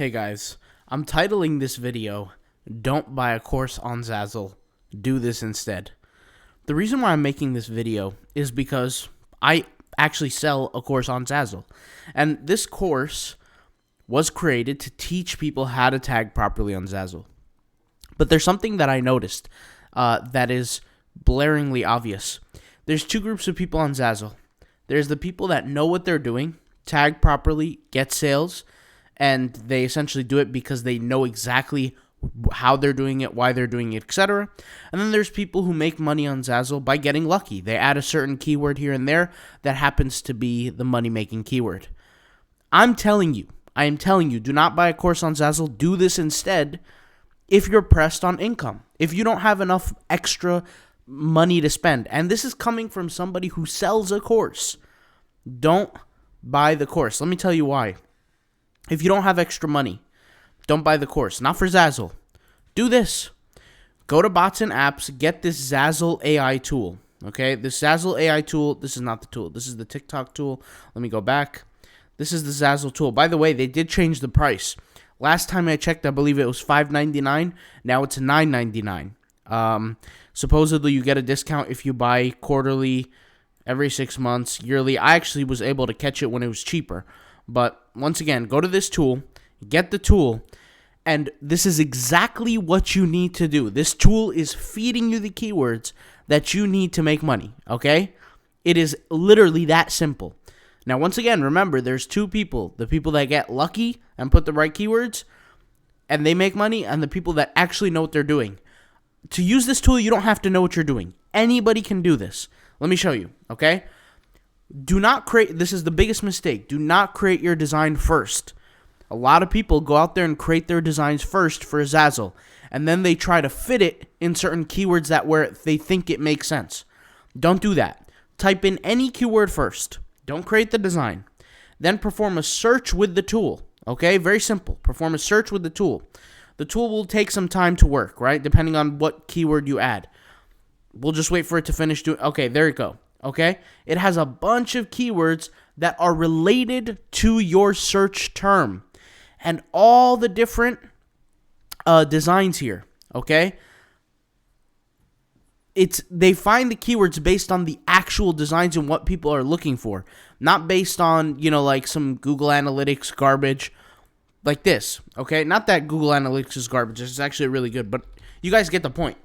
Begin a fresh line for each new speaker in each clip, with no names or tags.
Hey guys, I'm titling this video, Don't Buy a Course on Zazzle, Do This Instead. The reason why I'm making this video is because I actually sell a course on Zazzle. And this course was created to teach people how to tag properly on Zazzle. But there's something that I noticed that is blaringly obvious. There's two groups of people on Zazzle. There's the people that know what they're doing, tag properly, get sales, and they essentially do it because they know exactly how they're doing it, why they're doing it, etc. And then there's people who make money on Zazzle by getting lucky. They add a certain keyword here and there that happens to be the money-making keyword. I am telling you, do not buy a course on Zazzle. Do this instead if you're pressed on income. If you don't have enough extra money to spend. And this is coming from somebody who sells a course. Don't buy the course. Let me tell you why. If you don't have extra money, don't buy the course. Not for Zazzle. Do this. Go to Bots and Apps. Get this Zazzle AI tool. Okay? This Zazzle AI tool. This is not the tool. This is the TikTok tool. Let me go back. This is the Zazzle tool. By the way, they did change the price. Last time I checked, I believe it was $5.99. Now it's $9.99. Supposedly, you get a discount if you buy quarterly, every 6 months, yearly. I actually was able to catch it when it was cheaper. But once again, go to this tool, get the tool, and this is exactly what you need to do. This tool is feeding you the keywords that you need to make money, okay? It is literally that simple. Now, once again, remember, there's two people. The people that get lucky and put the right keywords, and they make money, and the people that actually know what they're doing. To use this tool, you don't have to know what you're doing. Anybody can do this. Let me show you, okay? Do not create, this is the biggest mistake, do not create your design first. A lot of people go out there and create their designs first for Zazzle, and then they try to fit it in certain keywords that where they think it makes sense. Don't do that. Type in any keyword first. Don't create the design. Then perform a search with the tool, okay? Very simple. Perform a search with the tool. The tool will take some time to work, right? Depending on what keyword you add. We'll just wait for it to finish doing, okay, there you go. Okay, it has a bunch of keywords that are related to your search term and all the different designs here. Okay, they find the keywords based on the actual designs and what people are looking for, not based on, like some Google Analytics garbage like this. Okay, not that Google Analytics is garbage. It's actually really good, but you guys get the point.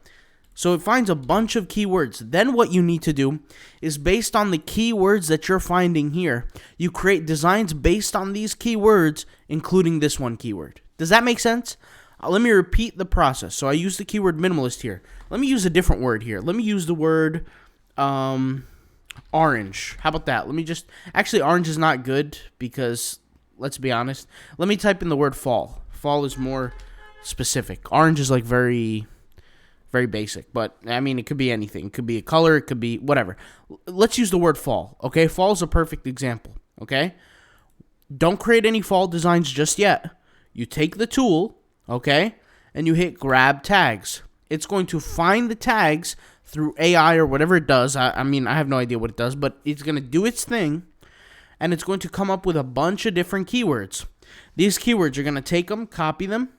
So it finds a bunch of keywords. Then what you need to do is, based on the keywords that you're finding here, you create designs based on these keywords, including this one keyword. Does that make sense? Let me repeat the process. So I use the keyword minimalist here. Let me use a different word here. Let me use the word orange. How about that? Actually, orange is not good because, let's be honest. Let me type in the word fall. Fall is more specific. Orange is like very basic, but I mean, it could be anything. It could be a color, it could be whatever. Let's use the word fall, okay? Fall is a perfect example, okay? Don't create any fall designs just yet. You take the tool, okay, and you hit grab tags. It's going to find the tags through AI or whatever it does. I mean, I have no idea what it does, but it's going to do its thing, and it's going to come up with a bunch of different keywords. These keywords, you're going to take them, copy them,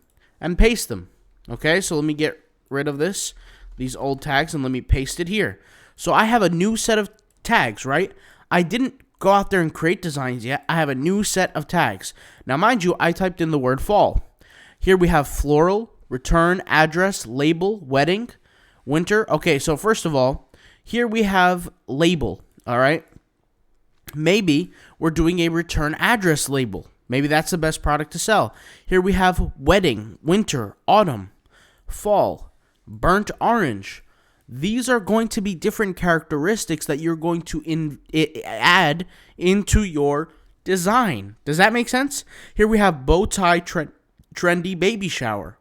and paste them, okay? So let me get rid of these old tags, and let me paste it here. So I have a new set of tags, right? I didn't go out there and create designs yet. I have a new set of tags. Now, mind you, I typed in the word fall. Here we have floral, return, address, label, wedding, winter. Okay, so first of all, here we have label, all right? Maybe we're doing a return address label. Maybe that's the best product to sell. Here we have wedding, winter, autumn, fall, burnt orange. These are going to be different characteristics that you're going to add into your design. Does that make sense? Here we have bow tie, trendy baby shower.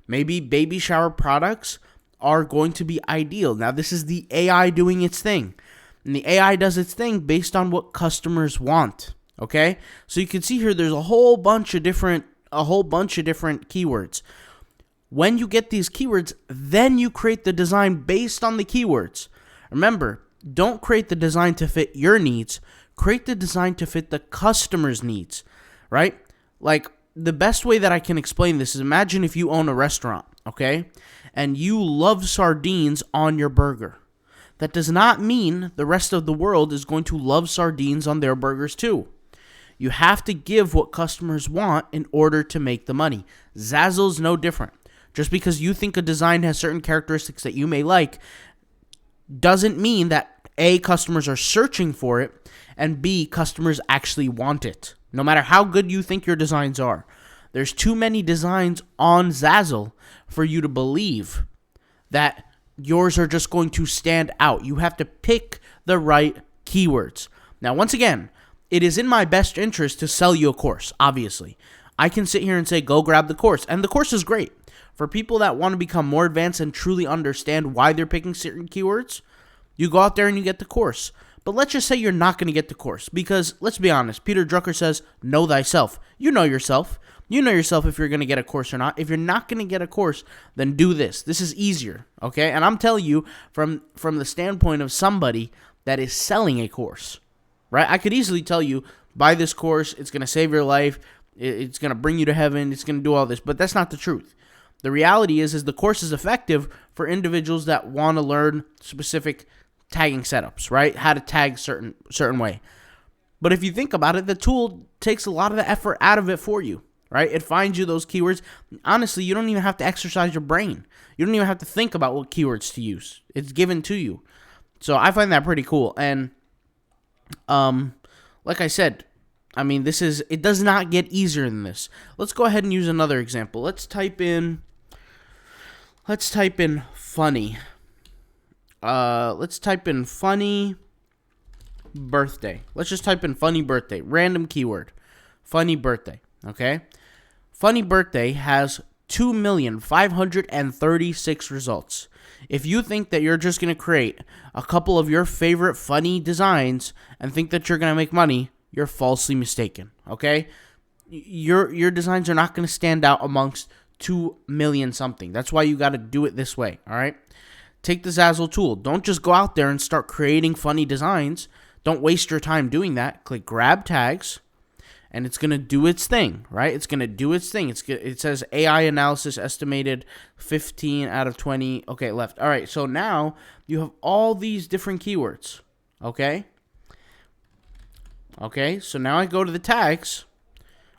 Maybe baby shower products are going to be ideal. Now, this is the AI doing its thing. And the AI does its thing based on what customers want. Okay? So you can see here there's a whole bunch of different keywords. When you get these keywords, then you create the design based on the keywords. Remember, don't create the design to fit your needs. Create the design to fit the customer's needs, right? Like, the best way that I can explain this is, imagine if you own a restaurant, okay? And you love sardines on your burger. That does not mean the rest of the world is going to love sardines on their burgers too. You have to give what customers want in order to make the money. Zazzle's no different. Just because you think a design has certain characteristics that you may like doesn't mean that A, customers are searching for it, and B, customers actually want it. No matter how good you think your designs are. There's too many designs on Zazzle for you to believe that yours are just going to stand out. You have to pick the right keywords. Now, once again, it is in my best interest to sell you a course, obviously. I can sit here and say, go grab the course. And the course is great. For people that want to become more advanced and truly understand why they're picking certain keywords, you go out there and you get the course. But let's just say you're not going to get the course. Because, let's be honest, Peter Drucker says, know thyself. You know yourself. You know yourself if you're going to get a course or not. If you're not going to get a course, then do this. This is easier, okay? And I'm telling you from the standpoint of somebody that is selling a course, right? I could easily tell you, buy this course. It's going to save your life. It's going to bring you to heaven. It's going to do all this. But that's not the truth. The reality is the course is effective for individuals that want to learn specific tagging setups, right? How to tag certain way. But if you think about it, the tool takes a lot of the effort out of it for you, right? It finds you those keywords. Honestly, you don't even have to exercise your brain. You don't even have to think about what keywords to use. It's given to you. So I find that pretty cool. And like I said, I mean, it does not get easier than this. Let's go ahead and use another example. Let's type in funny. Let's type in funny birthday. Let's just type in funny birthday. Random keyword. Funny birthday. Okay? Funny birthday has 2,536 results. If you think that you're just going to create a couple of your favorite funny designs and think that you're going to make money, you're falsely mistaken. Okay? Your designs are not going to stand out amongst 2 million something. That's why you got to do it this way. All right? Take the Zazzle tool. Don't just go out there and start creating funny designs. Don't waste your time doing that. Click grab tags, and it's going to do its thing, right? It's going to do its thing. It says AI analysis estimated 15 out of 20. Okay, left. All right, so now you have all these different keywords, okay? Okay, so now I go to the tags,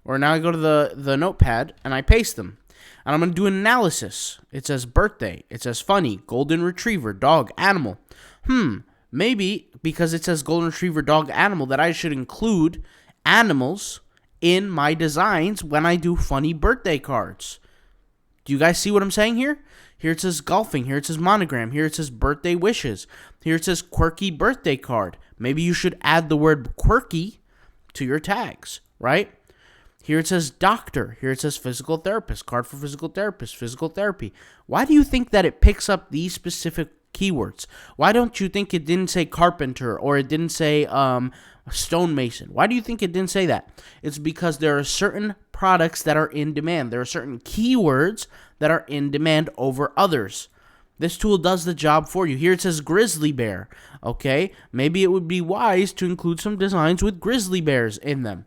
or now I go to the notepad, and I paste them. And I'm going to do an analysis. It says birthday. It says funny, golden retriever, dog, animal. Maybe because it says golden retriever, dog, animal, that I should include animals in my designs when I do funny birthday cards. Do you guys see what I'm saying here? Here it says golfing. Here it says monogram. Here it says birthday wishes. Here it says quirky birthday card. Maybe you should add the word quirky to your tags, right? Here it says doctor. Here it says physical therapist. Card for physical therapist. Physical therapy. Why do you think that it picks up these specific keywords? Why don't you think it didn't say carpenter or it didn't say stonemason? Why do you think it didn't say that? It's because there are certain products that are in demand. There are certain keywords that are in demand over others. This tool does the job for you. Here it says grizzly bear. Okay, maybe it would be wise to include some designs with grizzly bears in them.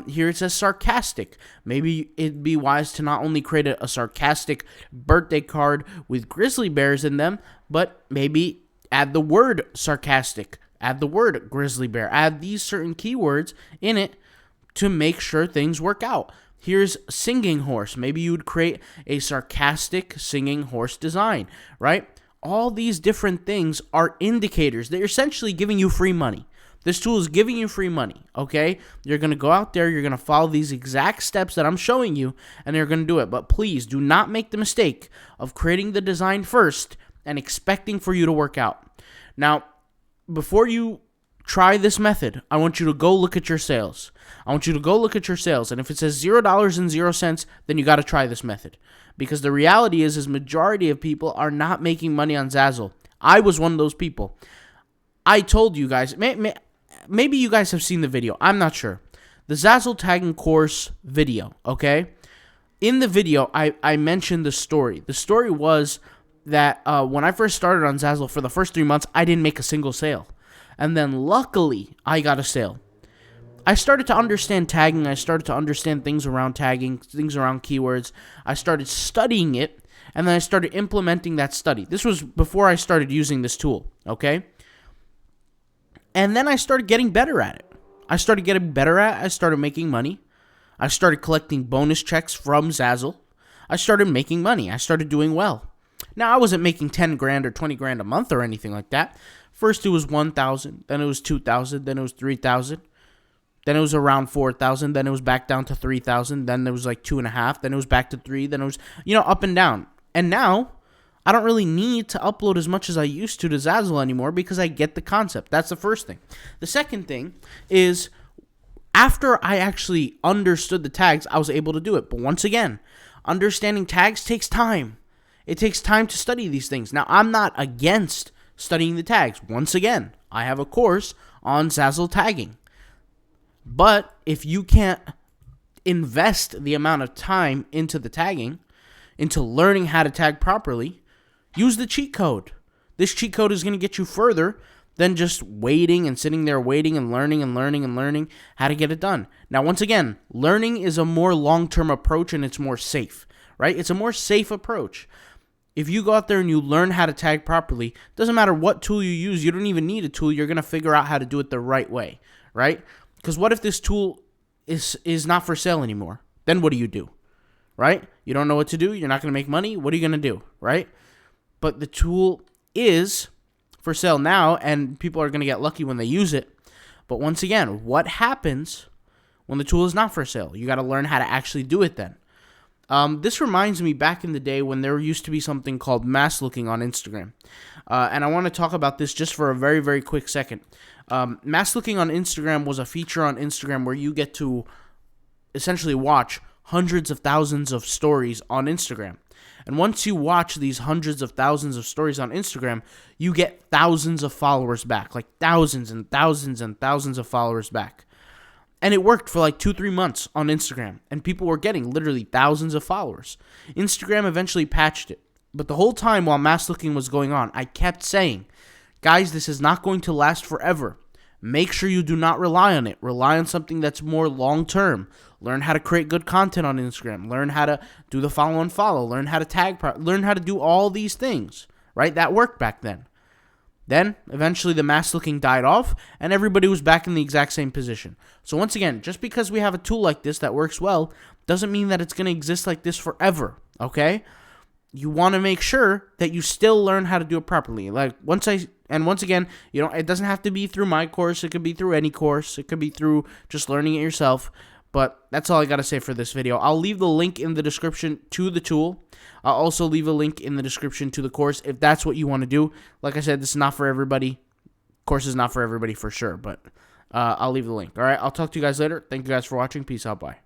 Here it says sarcastic. Maybe it'd be wise to not only create a sarcastic birthday card with grizzly bears in them, but maybe add the word sarcastic, add the word grizzly bear, add these certain keywords in it to make sure things work out. Here's singing horse. Maybe you would create a sarcastic singing horse design, right? All these different things are indicators. They're essentially giving you free money. This tool is giving you free money, okay? You're going to go out there, you're going to follow these exact steps that I'm showing you, and you're going to do it. But please do not make the mistake of creating the design first and expecting for you to work out. Now, before you try this method, I want you to go look at your sales. And if it says $0.00, then you got to try this method. Because the reality is majority of people are not making money on Zazzle. I was one of those people. I told you guys, maybe you guys have seen the video. I'm not sure. The Zazzle tagging course video, okay? In the video, I mentioned the story. The story was that when I first started on Zazzle for the first 3 months, I didn't make a single sale. And then luckily, I got a sale. I started to understand tagging. I started to understand things around tagging, things around keywords. I started studying it, and then I started implementing that study. This was before I started using this tool, okay? And then I started getting better at it. I started making money. I started collecting bonus checks from Zazzle. I started making money. I started doing well. Now, I wasn't making 10 grand or 20 grand a month or anything like that. First, it was 1,000. Then it was 2,000. Then it was 3,000. Then it was around 4,000. Then it was back down to 3,000. Then it was like 2.5. Then it was back to 3. Then it was, up and down. And now, I don't really need to upload as much as I used to Zazzle anymore because I get the concept. That's the first thing. The second thing is, after I actually understood the tags, I was able to do it. But once again, understanding tags takes time. It takes time to study these things. Now, I'm not against studying the tags. Once again, I have a course on Zazzle tagging. But if you can't invest the amount of time into the tagging, into learning how to tag properly, use the cheat code. This cheat code is going to get you further than just waiting and sitting there waiting and learning how to get it done. Now, once again, learning is a more long-term approach and it's more safe, right? It's a more safe approach. If you go out there and you learn how to tag properly, doesn't matter what tool you use, you don't even need a tool, you're going to figure out how to do it the right way, right? Because what if this tool is not for sale anymore? Then what do? Right? You don't know what to do, you're not going to make money, what are you going to do, right? But the tool is for sale now, and people are going to get lucky when they use it. But once again, what happens when the tool is not for sale? You got to learn how to actually do it then. This reminds me back in the day when there used to be something called mass looking on Instagram. And I want to talk about this just for a very, very quick second. Mass looking on Instagram was a feature on Instagram where you get to essentially watch hundreds of thousands of stories on Instagram. And once you watch these hundreds of thousands of stories on Instagram, you get thousands of followers back, like thousands and thousands and thousands of followers back. And it worked for like 2-3 months on Instagram, and people were getting literally thousands of followers. Instagram eventually patched it. But the whole time while mass looking was going on, I kept saying, guys, this is not going to last forever. Make sure you do not rely on it. Rely on something that's more long-term. Learn how to create good content on Instagram. Learn how to do the follow and follow. Learn how to tag. Learn how to do all these things, right? That worked back then. Then, eventually, the mass looking died off, and everybody was back in the exact same position. So once again, just because we have a tool like this that works well, doesn't mean that it's going to exist like this forever, okay? You want to make sure that you still learn how to do it properly. Once again, it doesn't have to be through my course. It could be through any course. It could be through just learning it yourself. But that's all I got to say for this video. I'll leave the link in the description to the tool. I'll also leave a link in the description to the course if that's what you want to do. Like I said, this is not for everybody. Course is not for everybody for sure, but I'll leave the link. All right, I'll talk to you guys later. Thank you guys for watching. Peace out. Bye.